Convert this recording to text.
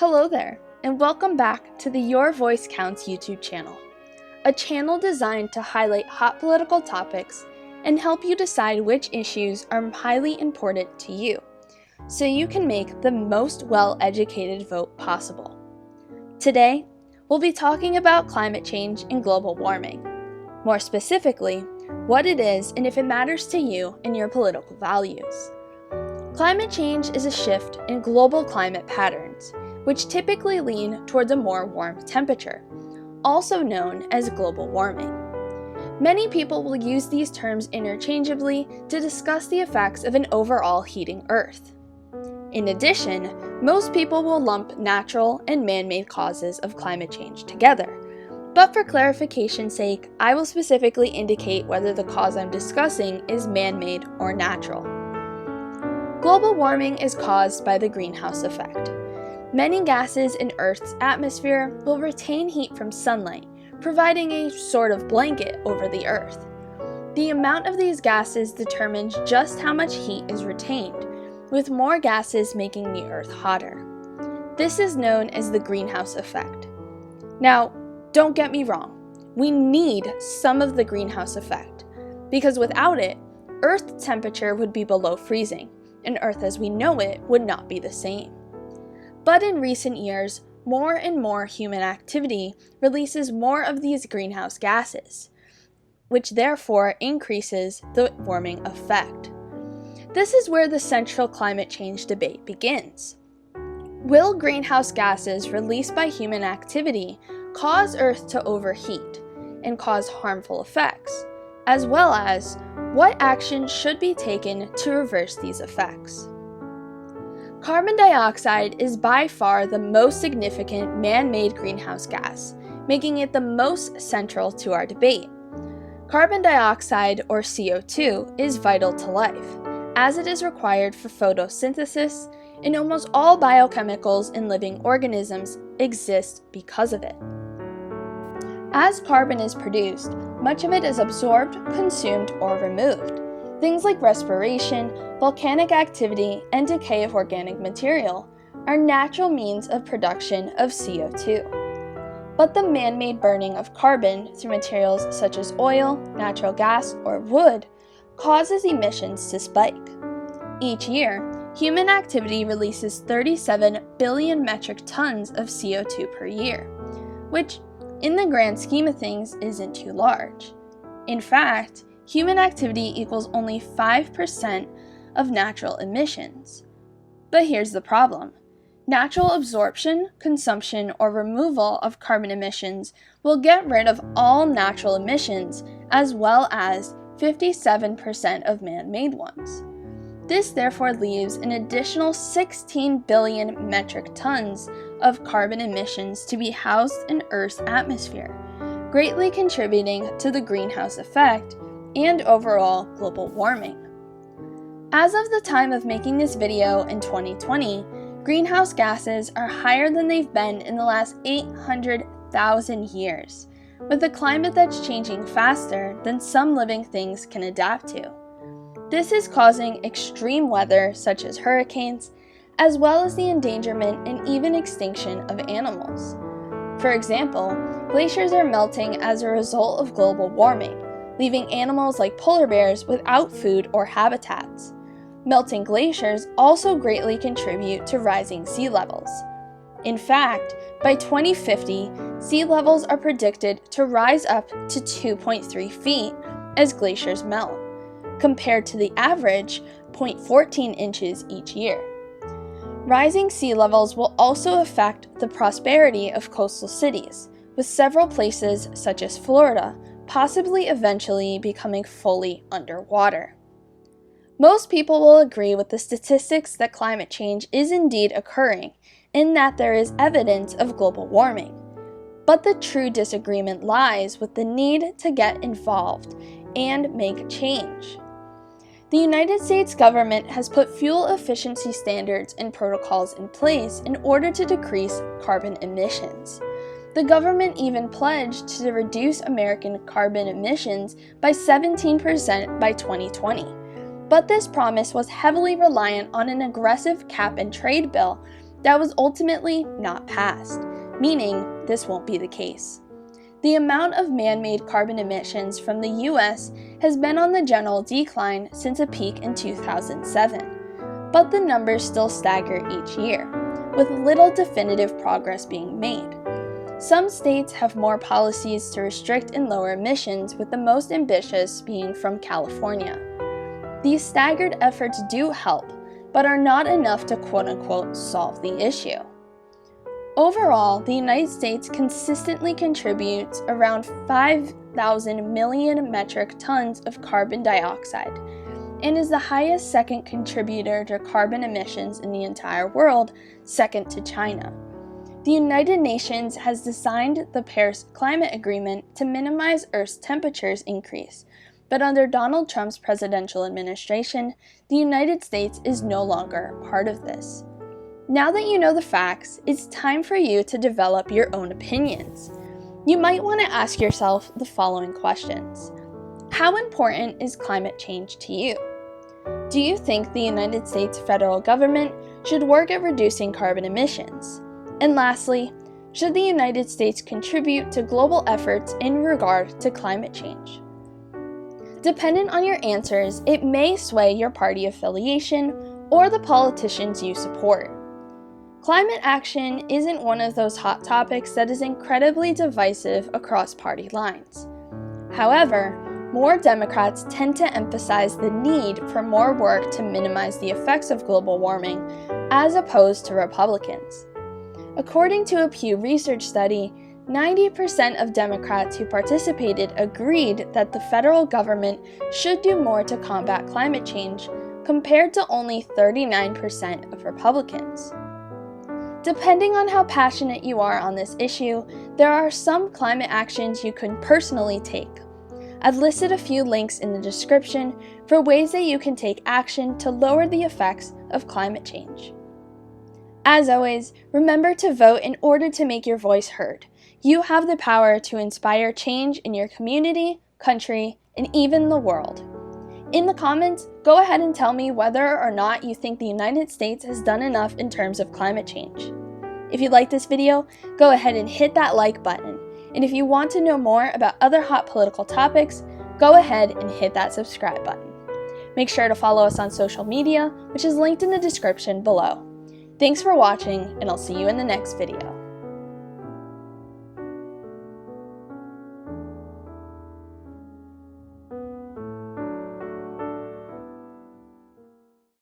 Hello there, and welcome back to the Your Voice Counts YouTube channel, a channel designed to highlight hot political topics and help you decide which issues are highly important to you, so you can make the most well-educated vote possible. Today, we'll be talking about climate change and global warming. More specifically, what it is and if it matters to you and your political values. Climate change is a shift in global climate patterns, which typically lean towards a more warm temperature, also known as global warming. Many people will use these terms interchangeably to discuss the effects of an overall heating Earth. In addition, most people will lump natural and man-made causes of climate change together, but for clarification's sake, I will specifically indicate whether the cause I'm discussing is man-made or natural. Global warming is caused by the greenhouse effect. Many gases in Earth's atmosphere will retain heat from sunlight, providing a sort of blanket over the Earth. The amount of these gases determines just how much heat is retained, with more gases making the Earth hotter. This is known as the greenhouse effect. Now, don't get me wrong, we need some of the greenhouse effect, because without it, Earth's temperature would be below freezing, and Earth as we know it would not be the same. But in recent years, more and more human activity releases more of these greenhouse gases, which therefore increases the warming effect. This is where the central climate change debate begins. Will greenhouse gases released by human activity cause Earth to overheat and cause harmful effects, as well as what action should be taken to reverse these effects? Carbon dioxide is by far the most significant man-made greenhouse gas, making it the most central to our debate. Carbon dioxide, or CO2, is vital to life, as it is required for photosynthesis, and almost all biochemicals in living organisms exist because of it. As carbon is produced, much of it is absorbed, consumed, or removed. Things like respiration, volcanic activity, and decay of organic material are natural means of production of CO2. But the man-made burning of carbon through materials such as oil, natural gas, or wood causes emissions to spike. Each year, human activity releases 37 billion metric tons of CO2 per year, which, in the grand scheme of things, isn't too large. In fact, human activity equals only 5% of natural emissions. But here's the problem. Natural absorption, consumption, or removal of carbon emissions will get rid of all natural emissions as well as 57% of man-made ones. This therefore leaves an additional 16 billion metric tons of carbon emissions to be housed in Earth's atmosphere, greatly contributing to the greenhouse effect and overall global warming. As of the time of making this video in 2020, greenhouse gases are higher than they've been in the last 800,000 years, with a climate that's changing faster than some living things can adapt to. This is causing extreme weather such as hurricanes, as well as the endangerment and even extinction of animals. For example, glaciers are melting as a result of global warming, leaving animals like polar bears without food or habitats. Melting glaciers also greatly contribute to rising sea levels. In fact, by 2050, sea levels are predicted to rise up to 2.3 feet as glaciers melt, compared to the average 0.14 inches each year. Rising sea levels will also affect the prosperity of coastal cities, with several places such as Florida possibly eventually becoming fully underwater. Most people will agree with the statistics that climate change is indeed occurring, in that there is evidence of global warming. But the true disagreement lies with the need to get involved and make change. The United States government has put fuel efficiency standards and protocols in place in order to decrease carbon emissions. The government even pledged to reduce American carbon emissions by 17% by 2020. But this promise was heavily reliant on an aggressive cap and trade bill that was ultimately not passed, meaning this won't be the case. The amount of man-made carbon emissions from the US has been on the general decline since a peak in 2007, but the numbers still stagger each year, with little definitive progress being made. Some states have more policies to restrict and lower emissions, with the most ambitious being from California. These staggered efforts do help, but are not enough to quote-unquote solve the issue. Overall, the United States consistently contributes around 5,000 million metric tons of carbon dioxide and is the highest second contributor to carbon emissions in the entire world, second to China. The United Nations has designed the Paris Climate Agreement to minimize Earth's temperature's increase, but under Donald Trump's presidential administration, the United States is no longer part of this. Now that you know the facts, it's time for you to develop your own opinions. You might want to ask yourself the following questions. How important is climate change to you? Do you think the United States federal government should work at reducing carbon emissions? And lastly, should the United States contribute to global efforts in regard to climate change? Dependent on your answers, it may sway your party affiliation or the politicians you support. Climate action isn't one of those hot topics that is incredibly divisive across party lines. However, more Democrats tend to emphasize the need for more work to minimize the effects of global warming, as opposed to Republicans. According to a Pew Research study, 90% of Democrats who participated agreed that the federal government should do more to combat climate change, compared to only 39% of Republicans. Depending on how passionate you are on this issue, there are some climate actions you can personally take. I've listed a few links in the description for ways that you can take action to lower the effects of climate change. As always, remember to vote in order to make your voice heard. You have the power to inspire change in your community, country, and even the world. In the comments, go ahead and tell me whether or not you think the United States has done enough in terms of climate change. If you like this video, go ahead and hit that like button. And if you want to know more about other hot political topics, go ahead and hit that subscribe button. Make sure to follow us on social media, which is linked in the description below. Thanks for watching, and I'll see you in the next video.